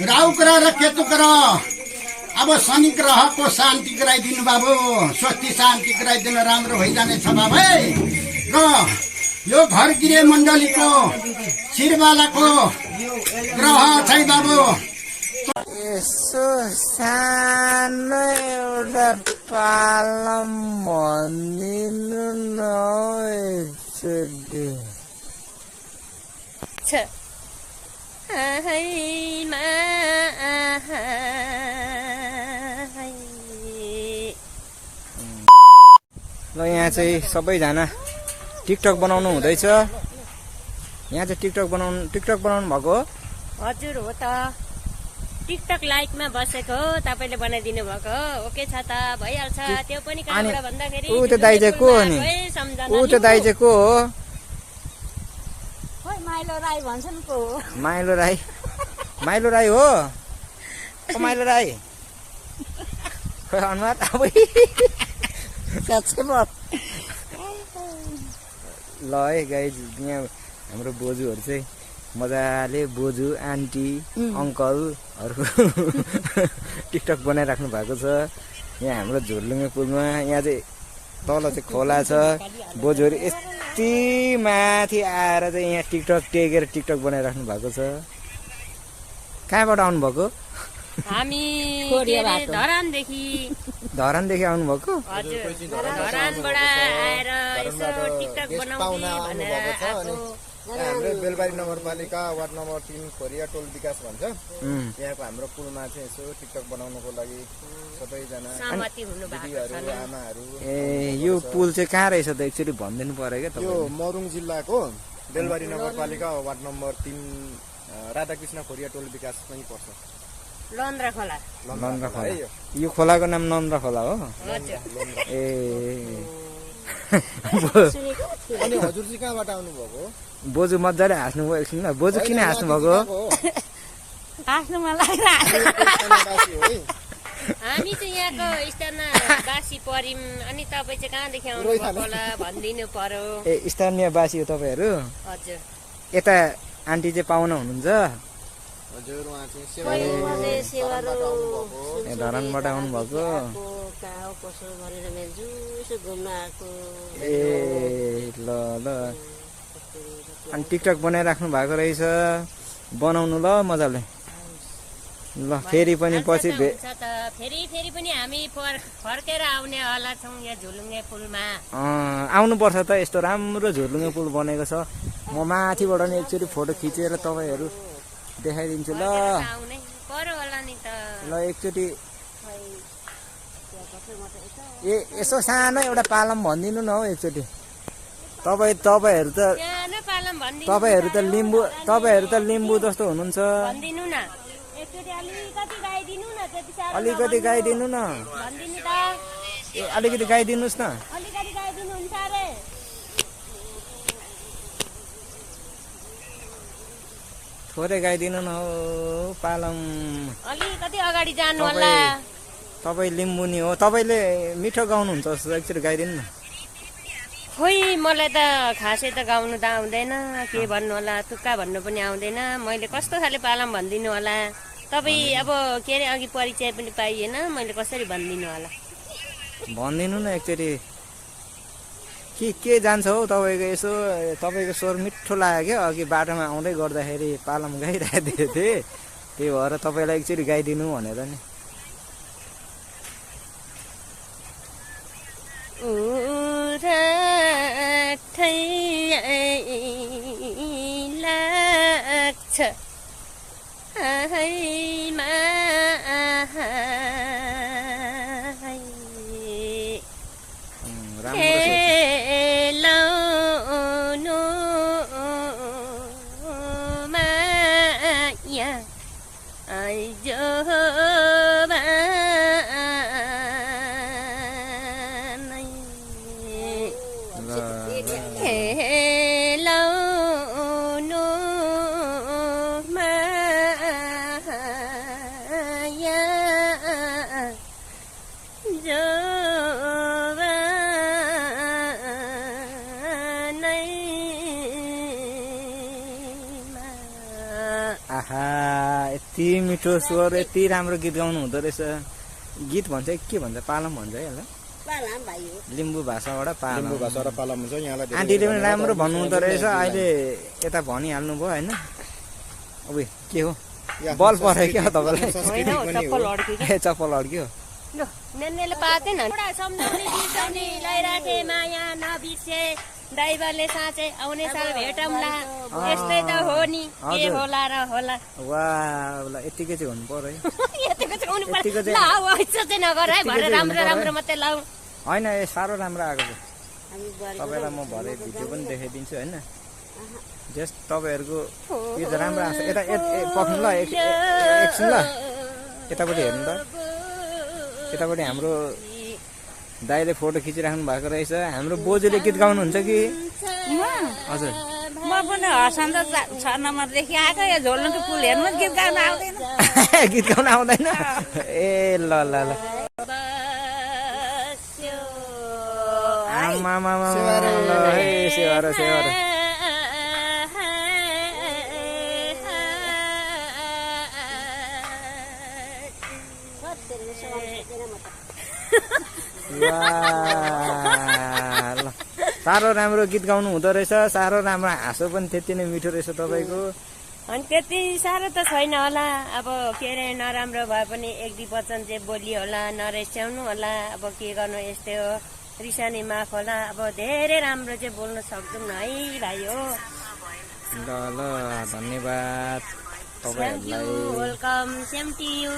राहु ग्रह र केतु ग्रह अब शनि ग्रहको शान्ति गराइदिनु बाबु, स्वस्ति शान्ति गराइदिनु, राम्रो भइजानेछ बाबु। र यो घर गृह मण्डलीको शिरबालाको ग्रह छै बाबु। यसो सानो एउटा पालम भनिदिनु न एकचोटि। ल यहाँ चाहिँ सबैजना टिकटक बनाउनु हुँदैछ। यहाँ चाहिँ टिकटक बनाउनु भएको हो? हजुर हो त, टिकटक लाइकमा बसेको तपाईले बनाइदिनु भएको हो। ओके छ त, भइहाल्छ। त्यो पनि कहाँबाट भन्दाखेरि ऊ त्यो दाइ चाहिँ को हो नि? ऊ त्यो दाइ चाहिँ को हो? खोइ माइलो राई भन्छन् को हो? माइलो राई? माइलो राई हो? ओ माइलो राई खोइ अनुहार अब ल है गाइज, यहाँ हाम्रो बोजूहरू चाहिँ मजाले बोजू आन्टी अङ्कलहरू टिकटक बनाइराख्नु भएको छ। यहाँ हाम्रो झोलुङ्गे पुलमा यहाँ चाहिँ तल चाहिँ खोला छ। बोजूहरू यति माथि आएर चाहिँ यहाँ टिकटक टेकेर टिकटक बनाइराख्नु भएको छ। कहाँबाट आउनुभएको? हामी धरानदेखि आउनुभएको? हजुर, धरानबाट आएर यसो टिकटक बनाउने भनेर आएको। हाम्रो बेलबारी नगरपालिका वार्ड नम्बर 3 खोरिया टोल विकास भन्छ। यहाँको हाम्रो पुलमा चाहिँ यसो टिकटक बनाउनको लागि सबैजना सहमति हुनु भएको छ। आमाहरू। ए यो पुल चाहिँ कहाँ रहेछ त एकचोटि भनिदिनु पर्यो क्या यो मरुङ जिल्लाको बेलबारी नगरपालिका वार्ड नम्बर 3 राधाकृष्ण खोरिया टोल विकासमै पर्छ। लन्द्रा खोला। यो खोलाको नाम नन्द्रा खोला हो? ए अनि हजुर चाहिँ कहाँबाट आउनु भएको? बोजू मजाले हाँस्नु भयो एकछिन ल। बोजू किन हाँस्नु भएको? हाँस्नुमा लागेर हामी चाहिँ यहाँको स्थानीयवासी पर्यौँ। अनि तपाईँ चाहिँ कहाँदेखि आउनुभएको होला भनिदिनु पर्यो। ए स्थानीयवासी हो तपाईँहरू? हजुर। यता आन्टी चाहिँ पाहुना हुनुहुन्छ? हजुर, उहाँ चाहिँ धरानबाट आउनुभएको? ए ल ल। अनि टिकटक बनाइराख्नु भएको रहेछ, बनाउनु ल मजाले। ल फेरि पनि पछि फेरि पनि हामी फर्केर आउने वाला छौँ यहाँ झोलुङ्गे पुलमा। आउनुपर्छ त, यस्तो राम्रो झोलुङ्गे पुल बनेको छ। म माथिबाट नि एकचोटि फोटो खिचेर तपाईँहरू देखाइदिन्छु ल। ल एकचोटि यसो सानो एउटा पालम भनिदिनु न हौ एकचोटि। तपाईँहरू त लिम्बू जस्तो हुनुहुन्छ। अलिकति गाइदिनु न। ए अलिकति गाइदिनुहोस् न। थोरै गाइदिनु न हौ पालम। अलिकति अगाडि जानु होला। तपाईँ लिम्बुनी हो, तपाईँले मिठो गाउनुहुन्छ जस्तो एकचोटि गाइदिनु न। खोइ मलाई त खासै त गाउनु त आउँदैन, के भन्नु होला, तुक्का भन्नु पनि आउँदैन। मैले कस्तो खाले पालम भनिदिनु होला? तपाईँ अब के अरे अघि परिचय पनि पाइएन, मैले कसरी भनिदिनु होला? भनिदिनु न एकचोटि। के जान्छ हौ तपाईँको? यसो तपाईँको स्वर मिठो लाग्यो क्या, अघि बाटोमा आउँदै गर्दाखेरि पालम गाइरहेको थिएँ, त्यही भएर तपाईँलाई एकचोटि गाइदिनु भनेर नि। यति मिठो स्वर, यति राम्रो गीत गाउनु हुँदो रहेछ। गीत भन्छ के भन्छ, पालम भन्छ है यसलाई, लिम्बू भाषाबाट पालम। लिम्बू भाषाबाट पालम हुन्छ। यहाँलाई धेरै आन्टीले पनि राम्रो भन्नुहुँदो रहेछ। अहिले यता भनिहाल्नु भयो होइन। अब के हो, बल पऱ्यो क्या तपाईँलाई? होइन हौ, चप्पल अड्क्यो क्या। ए चप्पल अड्क्यो। ल, नेनेले पातेन एउटा सम्झाउने बिर्साउने लैराखे माया नबिर्से ड्राइभरले साँचे आउने साल भेटौँला यस्तै त हो नि के होला र होला। वाह, यतिकै चाहिँ हुनु पर्यो है। यतिको चाहिँ हुनु पर्यो। ल अब इच्छा चाहिँ नगर है, भरे राम्रो राम्रो मात्रै लाऊ। होइन यो साह्रो राम्रो आएको छ। तपाईँलाई म भरे भिडियो पनि देखाइदिन्छु होइन। जस्ट तपाईँहरूको यो त राम्रो आएको छ। यता पक्नु ल, एकछिन ल, यतापट्टि हेर्नु त। यतापट्टि हाम्रो दाइले फोटो खिचिराख्नु भएको रहेछ। हाम्रो बोजूले गीत गाउनुहुन्छ कि? हजुर, म पनि हर्सन्द 6 नम्बरदेखि आएको। यो झोलुङको पुल हेर्नु, गीत गाउन आउँदैन। गीत गाउन आउँदैन? ए ल ल ल, आमा सेवा र ल, साह्रो राम्रो गीत गाउनु हुँदो रहेछ। साह्रो राम्रो हाँसो पनि त्यति नै मिठो रहेछ तपाईँको। अनि त्यति साह्रो त छैन होला। अब के अरे नराम्रो भए पनि एक दुई वचन चाहिँ बोलियो होला, नरिसाउनु होला। अब के गर्नु, यस्तै हो, रिसाउने माफ होला। अब धेरै राम्रो चाहिँ बोल्न सक्छौँ है भाइ हो। ल ल, धन्यवाद तपाईँहरूलाई। Welcome, same to you.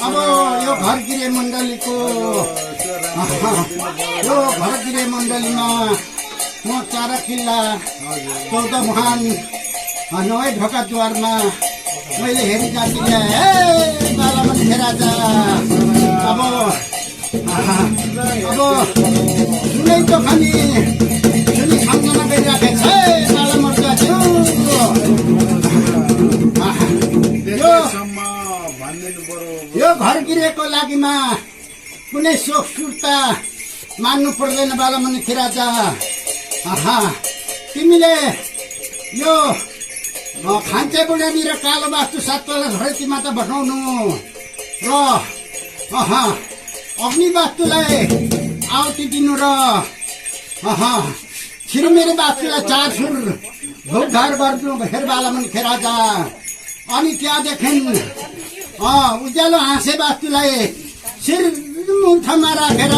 अब यो घरगिरे मण्डलीको यो घरगिरे मण्डलीमा म चारा किल्ला 14 मुहान नवै ढोकाद्वारमा मैले हेरी जातिले बालामन राजा अब सुनै त खानी सुनि सम्झना गरिराखेको छ बालामन यो घरगिरेको लागिमा कुनै शोक सुर्ता मान्नु पर्दैन बालामन राजा। तिमीले यो खान्चे बुढानी र कालो वास्तु सातवटा धरतीमा त भटाउनु र अग्नि वास्तुलाई आहुति दिनु र छिरुमेरी वास्तुलाई 4 सुर भोगधार गर्नु हेर बालामन राजा। अनि त्यहाँदेखि उज्यालो हाँसे वास्तुलाई शिर मुठमा राखेर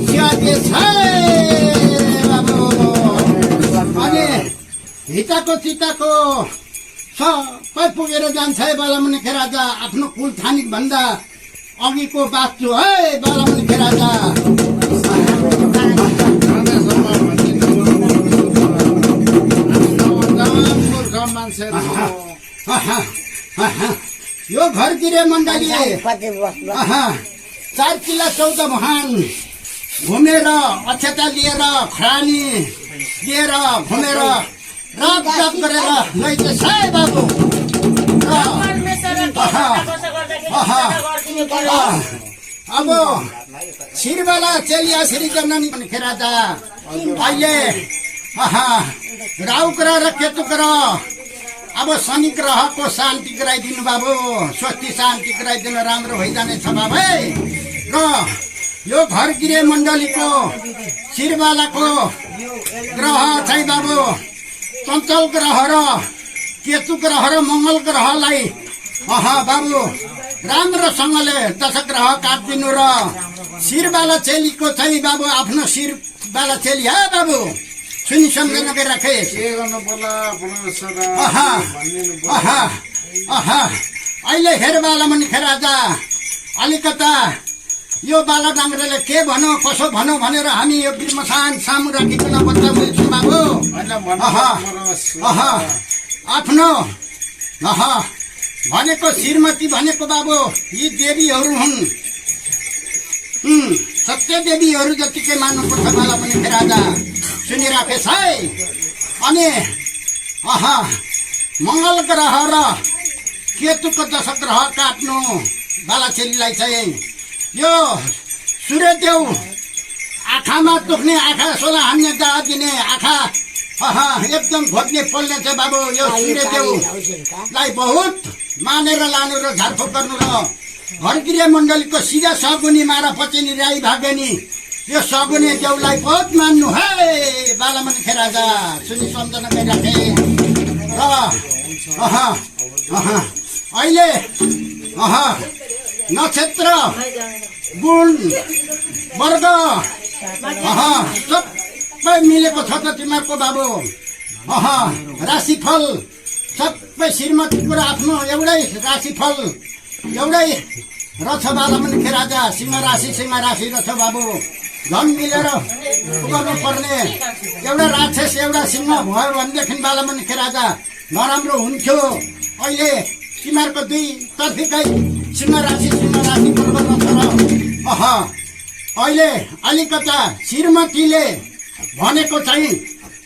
स्याहार्दै छ बाबु। अनि हिताको चिताको सबै पुगेर जान्छ है बालामन राजा। आफ्नो कुल थानिक भन्दा अघिको वास्तु है बालामन राजा। यो घरगिरे मण्डली 4 किल्ला 14 मुहान घुमेर अक्षता लिएर खरानी लिएर घुमेर राप राप गरेर लैजान्छ है बाबु। अब शिरबाला चेलिया श्री जननी भनेको राजा अहिले राहु ग्रह र केतु ग्रह अब शनि ग्रहको शान्ति गराइदिनु बाबु स्वस्ति शान्ति गराइदिनु राम्रो भइजानेछ बाबु र यो घर गृह मण्डलीको शिरबालाको ग्रह चाहिँ बाबु चञ्चल ग्रह र केतु ग्रह र मङ्गल ग्रहलाई बाबु राम्रोसँगले दशग्रह काटिदिनु र शिरबाला चेलीको चाहिँ बाबु आफ्नो शिरबाला चेली है बाबु सुनि सम्झना गरिराखे अहिले हेर बाला मनिखे राजा अलिकता यो बाला डाङ्ग्रेले के भनौँ कसो भनौँ भनेर हामी यो बिर्मसान सामु राखिकन बचाउँदैछौँ बाबु आफ्नो भनेको श्रीमती भनेको बाबु यी देवीहरू हुन् सत्य देवीहरू जतिकै मान्नुपर्छ बाला पनि राजा सुनिराखेछ है अनि मङ्गल ग्रह र केतुको दशग्रह काट्नु बाला चेलीलाई चाहिँ यो सूर्यदेव आँखामा दुख्ने आँखा सोला हान्ने दाह दिने आँखा एकदम घोट्ने पोल्ने चाहिँ बाबु यो सूर्यदेवलाई बहुत मानेर लानु र झारफुक गर्नु र घरगृह मण्डलीको सिधा सगुनी मारा पचिनी राई भागेनी यो सगुनी देउलाई बहुत मान्नु है बालामणि राजा सुनि सम्झना गरिराखे र अहिले नक्षत्र गुण वर्ग सबै मिलेको छ त तिमीहरूको बाबु राशिफल सबै श्रीमती कुरा आफ्नो एउटै राशिफल एउटै रछ बालामणि राजा सिंह राशि रछ बाबु झन् मिलेर गर्नु पर्ने एउटा राक्षस एउटा सिंह भयो भनेदेखि बालामणि राजा नराम्रो हुन्थ्यो अहिले तिमीहरूको दुई तर्फिकै सिंह राशि पर्व रछ र अहिले अलिकता श्रीमतीले भनेको चाहिँ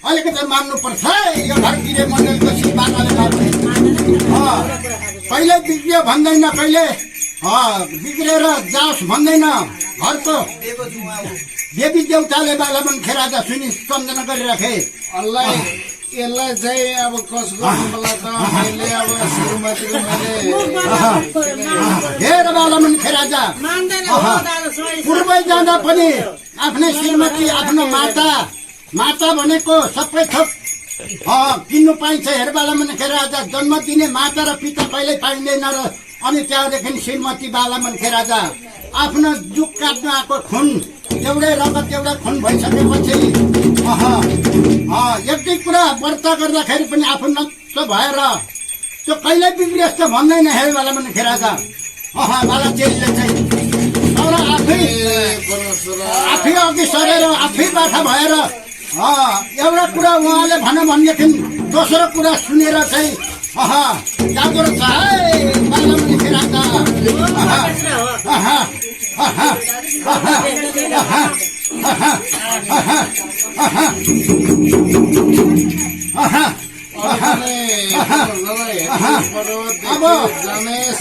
अलिकति मान्नुपर्छ यो घरतिर मण्डलको श्रीबालाले कहिले बिग्रियो भन्दैन कहिले बिग्रेर जाओस् भन्दैन घरको देवी देउताले बालामणि राजा सुनि सम्झना गरिराखे यसलाई चाहिँ अब कस गर्नुलाई त मैले अब श्रीमतीको हेर बालामणि राजा पूर्वै जाँदा पनि आफ्नै श्रीमती आफ्नो माता भनेको सबै थोक किन्नु पाइन्छ हेर बालामणि राजा जन्म दिने माता र पिता कहिल्यै पाइँदैन र अनि त्यहाँदेखि श्रीमती बालामणि राजा आफ्नो जुग काट्नु आएको खुन एउटै रगत एउटै खुन भइसकेपछि एउटै कुरा व्रत गर्दाखेरि पनि आफू नष्ट भएर त्यो कहिल्यै बिग्रियोस् त भन्दैन हेर बालामणि राजा बाला चेलीले चाहिँ तर आफै अघि सरेर आफै बाठा भएर एउटा कुरा उहाँले भन्यो भनेदेखि दोस्रो कुरा सुनेर चाहिँ जाँदो रहेछ है बालामणि राजा अब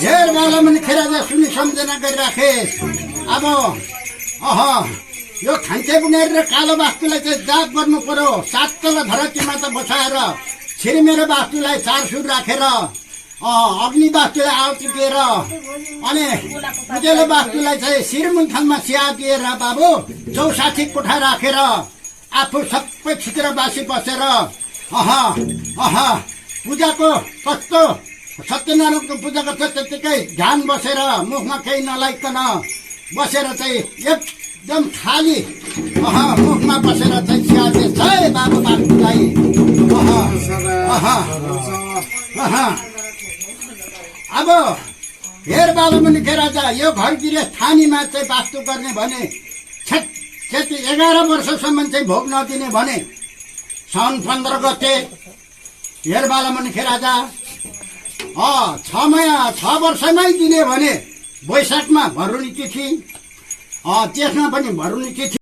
हेर बालामणि राजा सुनि सम्झना गरिराखे अब यो खान्छे बुनेर र कालो वास्तुलाई चाहिँ जाप गर्नु पर्यो 7 तल धरतीमा त बसाएर छिरिमेरो वास्तुलाई 4 सुर राखेर अग्नि वास्तुलाई आहुति दिएर अनि उजेलो वास्तुलाई चाहिँ शिरमुन्थनमा चिया दिएर बाबु 64 कोठा राखेर आफू सबै छित्र बासी बसेर पूजाको कस्तो सत्यनारायणको पूजाको त्यतिकै ध्यान बसेर मुखमा केही नलाइकन बसेर चाहिँ एकदम खाली मुखमा बसेर चाहिँ चिया दिएछ है बाबु वास्तुलाई अब हेर बालामणि राजा यो घर गिरस्थानीमा चाहिँ वास्तु गर्ने भने क्षति 11 वर्षसम्म चाहिँ भोग नदिने भने साउन 15 गते हेर बालामणि राजा 6 वर्षमै दिने भने वैशाखमा भरुनी तिथि त्यसमा पनि भरुनी तिथि